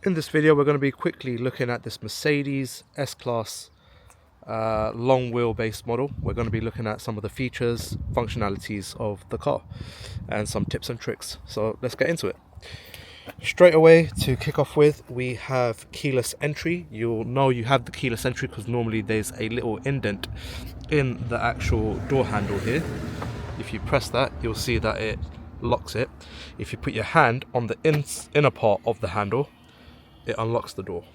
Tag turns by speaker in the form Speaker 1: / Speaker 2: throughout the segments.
Speaker 1: In this video we're going to be quickly looking at this Mercedes S-Class long wheelbase model. We're going to be looking at some of the features, functionalities of the car and some tips and tricks. So let's get into it. Straight away to kick off with, we have keyless entry. You'll know you have the keyless entry because normally there's a little indent in the actual door handle here. If you press that, you'll see that it locks it. If you put your hand on the inner part of the handle, it unlocks the door.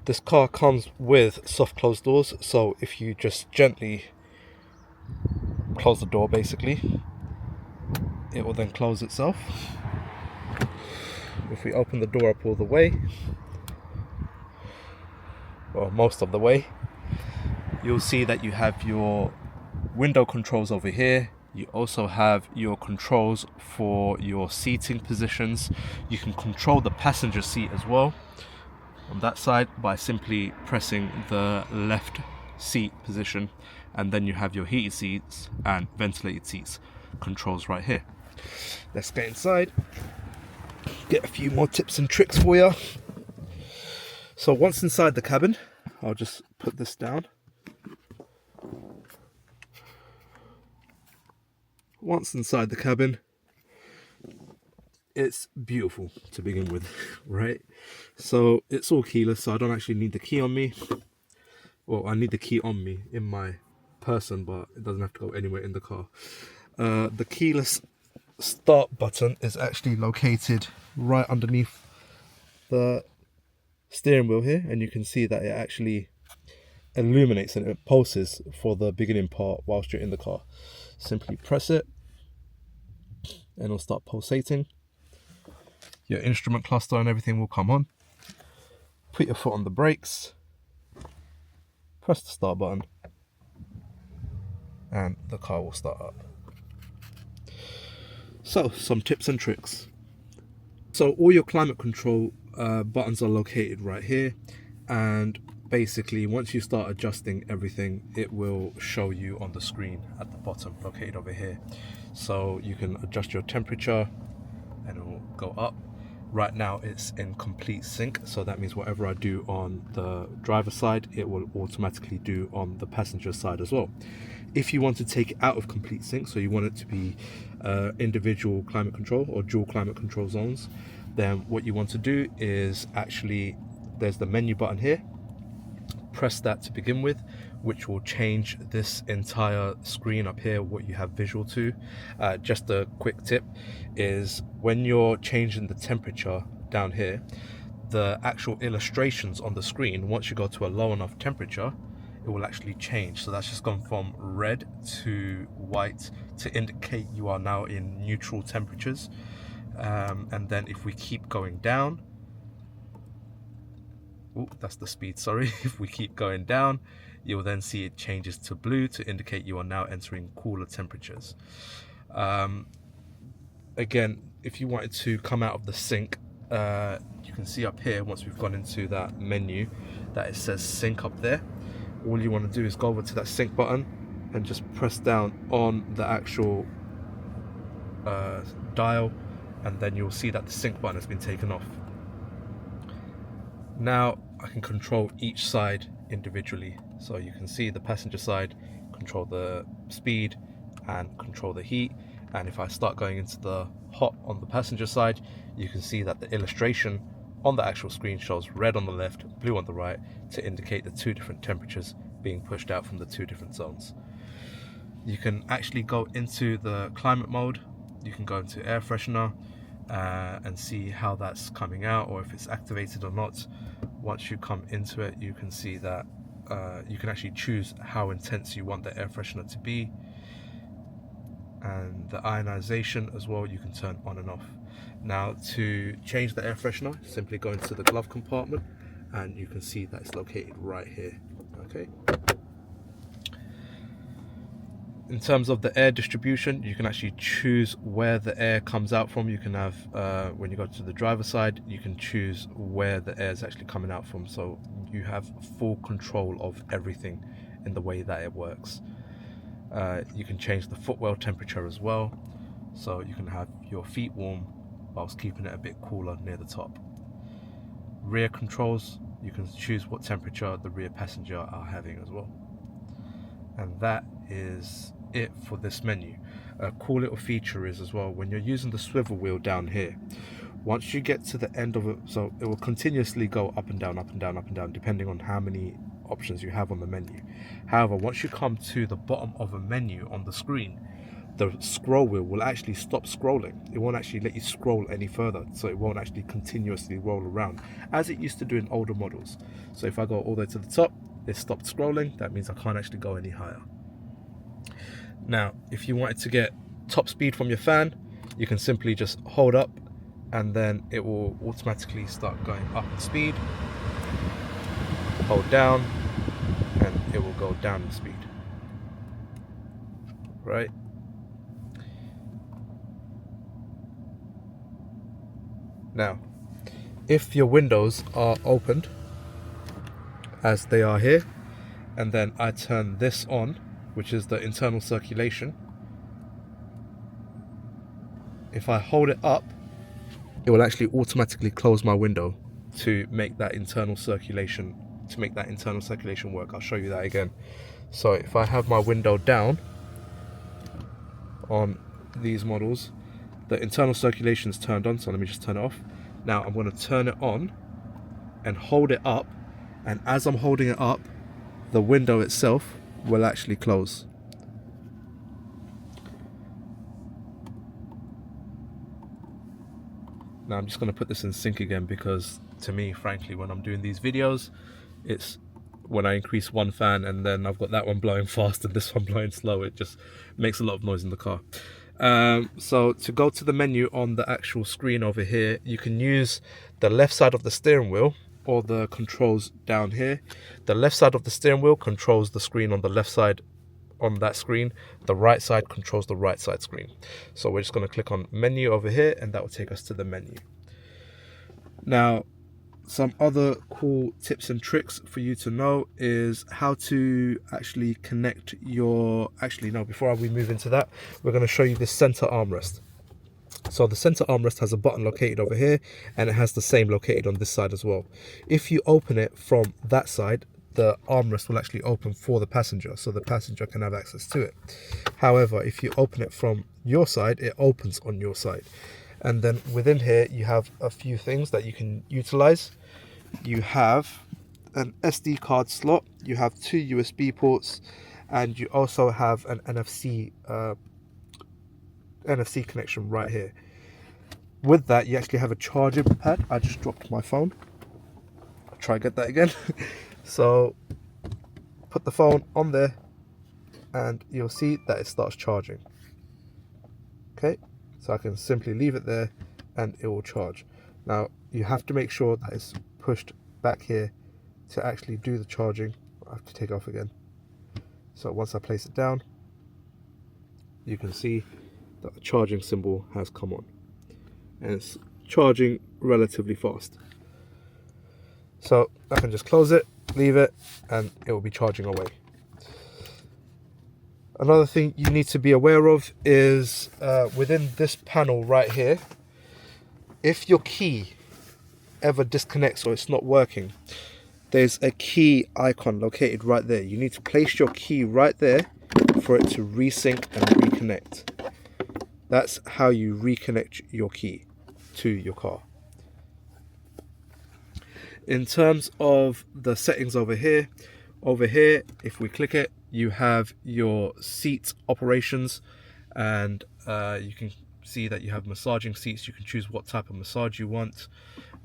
Speaker 1: This car comes with soft close doors, so if you just gently close the door, basically it will then close itself. If we open the door up all the way, or most of the way, you'll see that you have your window controls over here. You also have your controls for your seating positions. You can control the passenger seat as well on that side by simply pressing the left seat position, and then you have your heated seats and ventilated seats controls right here. Let's get inside, get a few more tips and tricks for you. So once inside the cabin, I'll just put this down. Once inside the cabin, it's beautiful to begin with, right? So it's all keyless, so I don't actually need the key on me. Well, I need the key on me in my person, but it doesn't have to go anywhere in the car. The keyless start button is actually located right underneath the steering wheel here, and you can see that it actually illuminates and it pulses for the beginning part whilst you're in the car. Simply press it and it'll start pulsating. Your instrument cluster and everything will come on. Put your foot on the brakes, press the start button, and the car will start up. So, some tips and tricks. So all your climate control buttons are located right here, and basically once you start adjusting everything, it will show you on the screen at the bottom, located over here. So you can adjust your temperature and it will go up. Right now it's in complete sync, so that means whatever I do on the driver's side, it will automatically do on the passenger side as well. If you want to take it out of complete sync, so you want it to be individual climate control or dual climate control zones, then what you want to do is actually, there's the menu button here. Press that to begin with, which will change this entire screen up here, what you have visual to. Just a quick tip is when you're changing the temperature down here, the actual illustrations on the screen, once you go to a low enough temperature, it will actually change. So that's just gone from red to white to indicate you are now in neutral temperatures. And then if we keep going down, that's the speed, sorry. If we keep going down, you'll then see it changes to blue to indicate you are now entering cooler temperatures. Again, if you wanted to come out of the sync, you can see up here, once we've gone into that menu, that it says sync up there. All you want to do is go over to that sync button and just press down on the actual dial, and then you'll see that the sync button has been taken off. Now I can control each side individually, so you can see the passenger side, control the speed and control the heat. And if I start going into the hot on the passenger side, you can see that the illustration on the actual screen shows red on the left, blue on the right, to indicate the two different temperatures being pushed out from the two different zones. You can actually go into the climate mode, you can go into air freshener and see how that's coming out, or if it's activated or not. Once you come into it, you can see that you can actually choose how intense you want the air freshener to be, and the ionization as well you can turn on and off. Now to change the air freshener, simply go into the glove compartment and you can see that it's located right here. Okay. In terms of the air distribution, you can actually choose where the air comes out from. You can have, when you go to the driver's side, you can choose where the air is actually coming out from. So you have full control of everything in the way that it works. You can change the footwell temperature as well. So you can have your feet warm whilst keeping it a bit cooler near the top. Rear controls, you can choose what temperature the rear passenger are having as well. And that is it for this menu. A cool little feature is as well, when you're using the swivel wheel down here, once you get to the end of it, so it will continuously go up and down, up and down, up and down, depending on how many options you have on the menu. However, once you come to the bottom of a menu on the screen, the scroll wheel will actually stop scrolling. It won't actually let you scroll any further, so it won't actually continuously roll around as it used to do in older models. So if I go all the way to the top, it stopped scrolling. That means I can't actually go any higher. Now, if you wanted to get top speed from your fan, you can simply just hold up and then it will automatically start going up in speed. Hold down and it will go down in speed. Right? Now, if your windows are opened, as they are here, and then I turn this on, which is the internal circulation, if I hold it up, it will actually automatically close my window to make that internal circulation work. I'll show you that again. So if I have my window down on these models, the internal circulation is turned on, so let me just turn it off. Now I'm going to turn it on and hold it up, and as I'm holding it up, the window itself will actually close. Now I'm just going to put this in sync again, because to me, frankly, when I'm doing these videos, it's when I increase one fan and then I've got that one blowing fast and this one blowing slow, it just makes a lot of noise in the car. So to go to the menu on the actual screen over here, you can use the left side of the steering wheel or the controls down here. The left side of the steering wheel controls the screen on the left side on that screen. The right side controls the right side screen. So we're just going to click on menu over here and that will take us to the menu. Now, some other cool tips and tricks for you to know is how to actually connect your, before we move into that, we're going to show you this center armrest. So the center armrest has a button located over here, and it has the same located on this side as well. If you open it from that side, the armrest will actually open for the passenger, so the passenger can have access to it. However, if you open it from your side, it opens on your side. And then within here, you have a few things that you can utilize. You have an SD card slot, you have 2 USB ports, and you also have an NFC connection right here. With that, you actually have a charging pad. I just dropped my phone. I'll try and get that again. So put the phone on there and you'll see that it starts charging. Okay, so I can simply leave it there and it will charge. Now you have to make sure that it's pushed back here to actually do the charging. I have to take it off again. So once I place it down, you can see that the charging symbol has come on and it's charging relatively fast. So I can just close it, leave it, and it will be charging away. Another thing you need to be aware of is within this panel right here, if your key ever disconnects or it's not working, there's a key icon located right there. You need to place your key right there for it to resync and reconnect. That's how you reconnect your key to your car. In terms of the settings over here, if we click it, you have your seat operations, and you can see that you have massaging seats. You can choose what type of massage you want.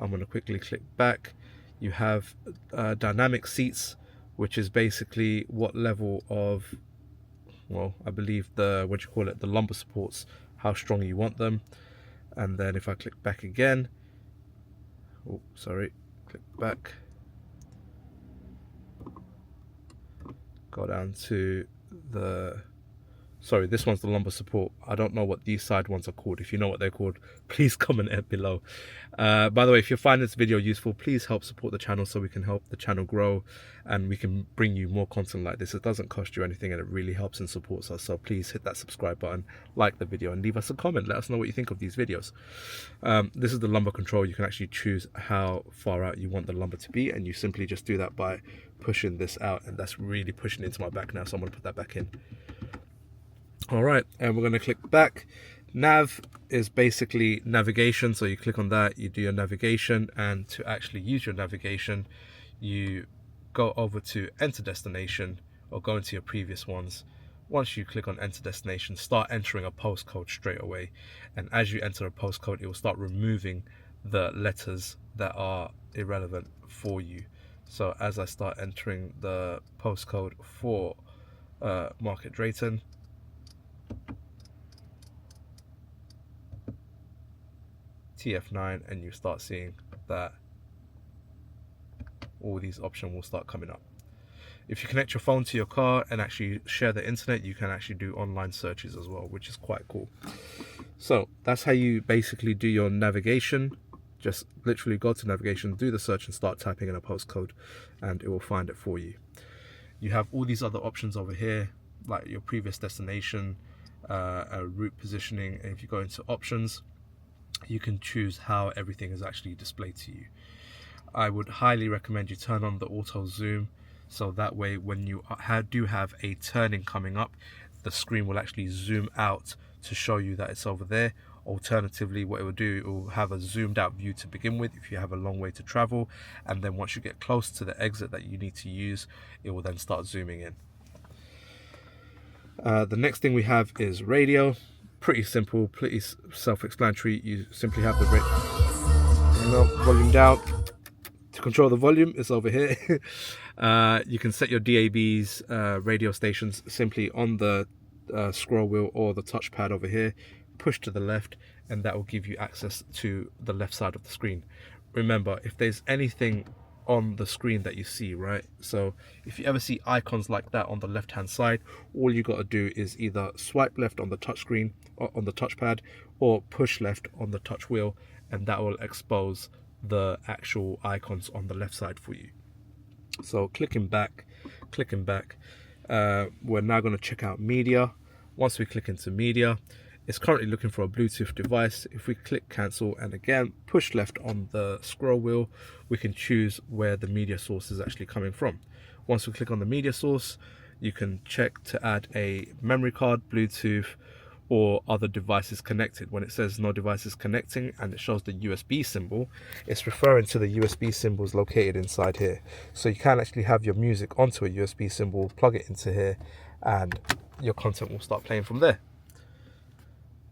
Speaker 1: I'm going to quickly click back. You have dynamic seats, which is basically what level of, well, I believe the lumbar supports, how strong you want them. And then if I click back again, click back, go down to this one's the lumbar support. I don't know what these side ones are called. If you know what they're called, please comment it below. By the way, if you're finding this video useful, please help support the channel so we can help the channel grow and we can bring you more content like this. It doesn't cost you anything and it really helps and supports us. So please hit that subscribe button, like the video, and leave us a comment. Let us know what you think of these videos. This is the lumbar control. You can actually choose how far out you want the lumbar to be, and you simply just do that by pushing this out, and that's really pushing into my back now, so I'm going to put that back in. All right, and we're going to click back. Nav is basically navigation, so you click on that, you do your navigation, and to actually use your navigation you go over to enter destination or go into your previous ones. Once you click on enter destination, start entering a postcode straight away, and as you enter a postcode it will start removing the letters that are irrelevant for you. So as I start entering the postcode for Market Drayton, TF9, and you start seeing that all these options will start coming up. If you connect your phone to your car and actually share the internet, you can actually do online searches as well, which is quite cool. So that's how you basically do your navigation. Just literally go to navigation, do the search, and start typing in a postcode, and it will find it for you. You have all these other options over here, like your previous destination, route positioning, and if you go into options, you can choose how everything is actually displayed to you. I would highly recommend you turn on the auto zoom, so that way when you do have a turning coming up, the screen will actually zoom out to show you that it's over there. Alternatively, what it will do, it will have a zoomed out view to begin with if you have a long way to travel, and then once you get close to the exit that you need to use, it will then start zooming in. The next thing we have is radio. Pretty simple, pretty self-explanatory. You simply have the volume down. To control the volume, it's over here. You can set your DAB's radio stations simply on the scroll wheel or the touchpad over here. Push to the left, and that will give you access to the left side of the screen. Remember, if there's anything on the screen that you see, right, so if you ever see icons like that on the left hand side, all you got to do is either swipe left on the touch screen or on the touchpad, or push left on the touch wheel, and that will expose the actual icons on the left side for you. So clicking back, we're now going to check out media. Once we click into media, it's currently looking for a Bluetooth device. If we click cancel and again push left on the scroll wheel, we can choose where the media source is actually coming from. Once we click on the media source, you can check to add a memory card, Bluetooth, or other devices connected. When it says no devices connecting and it shows the USB symbol, it's referring to the USB symbols located inside here. So you can actually have your music onto a USB symbol, plug it into here, and your content will start playing from there.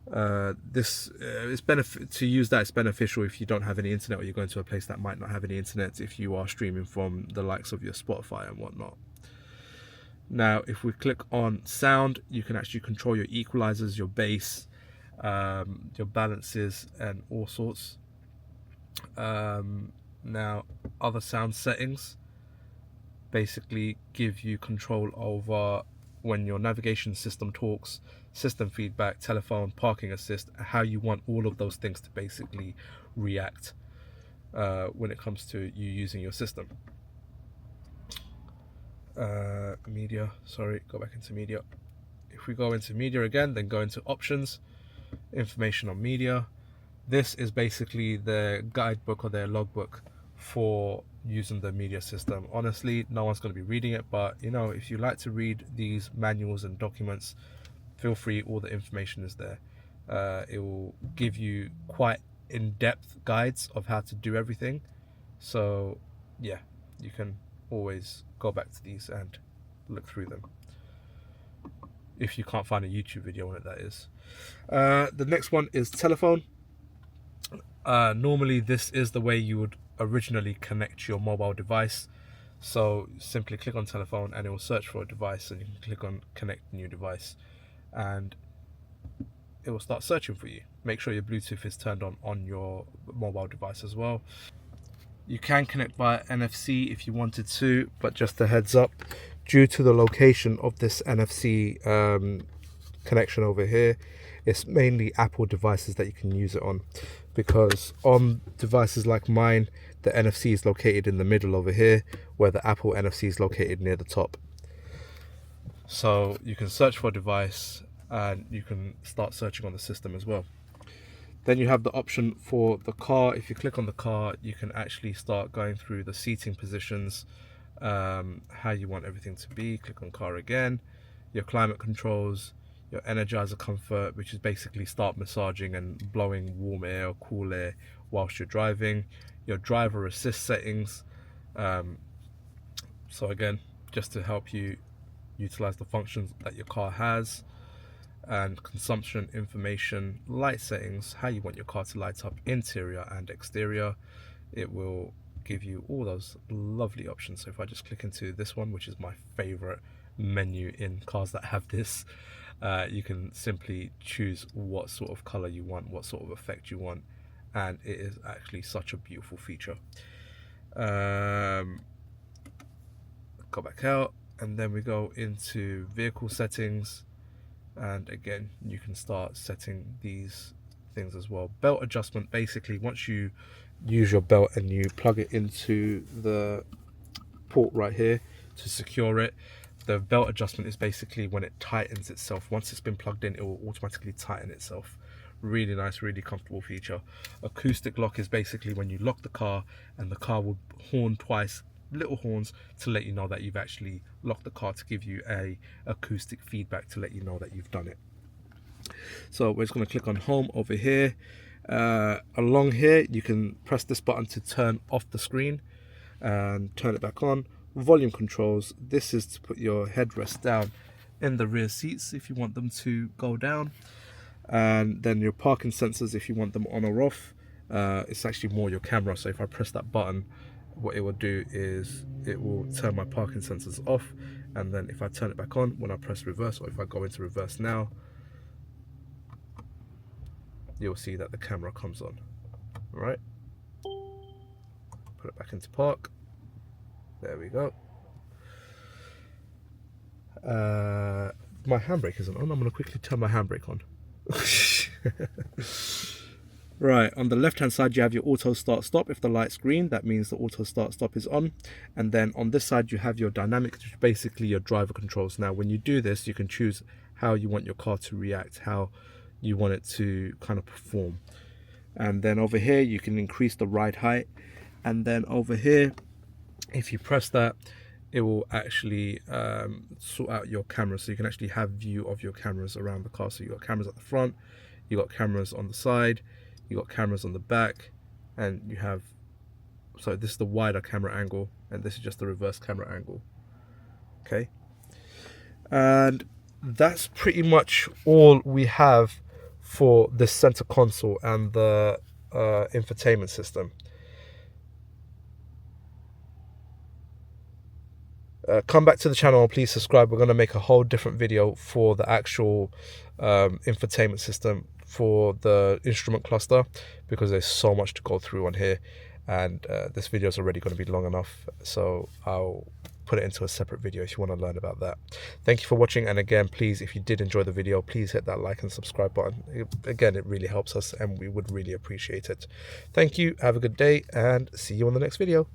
Speaker 1: It's to use that, it's beneficial if you don't have any internet, or you're going to a place that might not have any internet, if you are streaming from the likes of your Spotify and whatnot. Now if we click on sound, you can actually control your equalizers, your bass, your balances, and all sorts. Now other sound settings basically give you control over when your navigation system talks, system feedback, telephone, parking assist, how you want all of those things to basically react when it comes to you using your system. Media, sorry, go back into media. If we go into media again, then go into options, information on media. This is basically their guidebook or their logbook for using the media system. Honestly, no one's going to be reading it, but you know, if you like to read these manuals and documents, feel free, all the information is there. It will give you quite in-depth guides of how to do everything. So yeah, you can always go back to these and look through them if you can't find a YouTube video on it, that is. The next one is telephone. Normally this is the way you would originally connect your mobile device. So simply click on telephone and it will search for a device, and you can click on connect new device and it will start searching for you. Make sure your Bluetooth is turned on your mobile device as well. You can connect via NFC if you wanted to, but just a heads up, due to the location of this NFC connection over here, it's mainly Apple devices that you can use it on, because on devices like mine, the NFC is located in the middle over here, where the Apple NFC is located near the top. So you can search for a device and you can start searching on the system as well. Then you have the option for the car. If you click on the car, you can actually start going through the seating positions, how you want everything to be. Click on car again, your climate controls, your energizer comfort, which is basically start massaging and blowing warm air or cool air whilst you're driving, your driver assist settings. So again, just to help you utilize the functions that your car has, and consumption information, light settings, how you want your car to light up interior and exterior. It will give you all those lovely options. So if I just click into this one, which is my favorite menu in cars that have this, you can simply choose what sort of color you want, what sort of effect you want, and it is actually such a beautiful feature. Go back out, and then we go into vehicle settings, and again you can start setting these things as well. Belt adjustment, basically once you use your belt and you plug it into the port right here to secure it, the belt adjustment is basically when it tightens itself. Once it's been plugged in, it will automatically tighten itself. Really nice, really comfortable feature. Acoustic lock is basically when you lock the car and the car will horn twice, little horns, to let you know that you've actually locked the car, to give you a acoustic feedback to let you know that you've done it. So we're just going to click on home over here. Along here you can press this button to turn off the screen and turn it back on. Volume controls, this is to put your headrest down in the rear seats if you want them to go down, and then your parking sensors if you want them on or off. It's actually more your camera, so if I press that button, what it will do is it will turn my parking sensors off, and then if I turn it back on when I press reverse, or if I go into reverse now, you'll see that the camera comes on. All right, put it back into park. There we go. My handbrake isn't on. I'm going to quickly turn my handbrake on. Right, on the left hand side you have your auto start stop. If the light's green, that means the auto start stop is on. And then on this side you have your dynamic, which is basically your driver controls. Now when you do this, you can choose how you want your car to react, how you want it to kind of perform. And then over here you can increase the ride height, and then over here if you press that, it will actually sort out your cameras, so you can actually have view of your cameras around the car. So you got cameras at the front, you got cameras on the side, you got cameras on the back, and you have, so this is the wider camera angle and this is just the reverse camera angle. Okay, and that's pretty much all we have for the center console and the infotainment system. Come back to the channel and please subscribe. We're going to make a whole different video for the actual infotainment system for the instrument cluster, because there's so much to go through on here, and this video is already going to be long enough, so I'll put it into a separate video if you want to learn about that. Thank you for watching, and again, please, if you did enjoy the video, please hit that like and subscribe button. Again, it really helps us and we would really appreciate it. Thank you, have a good day, and see you on the next video.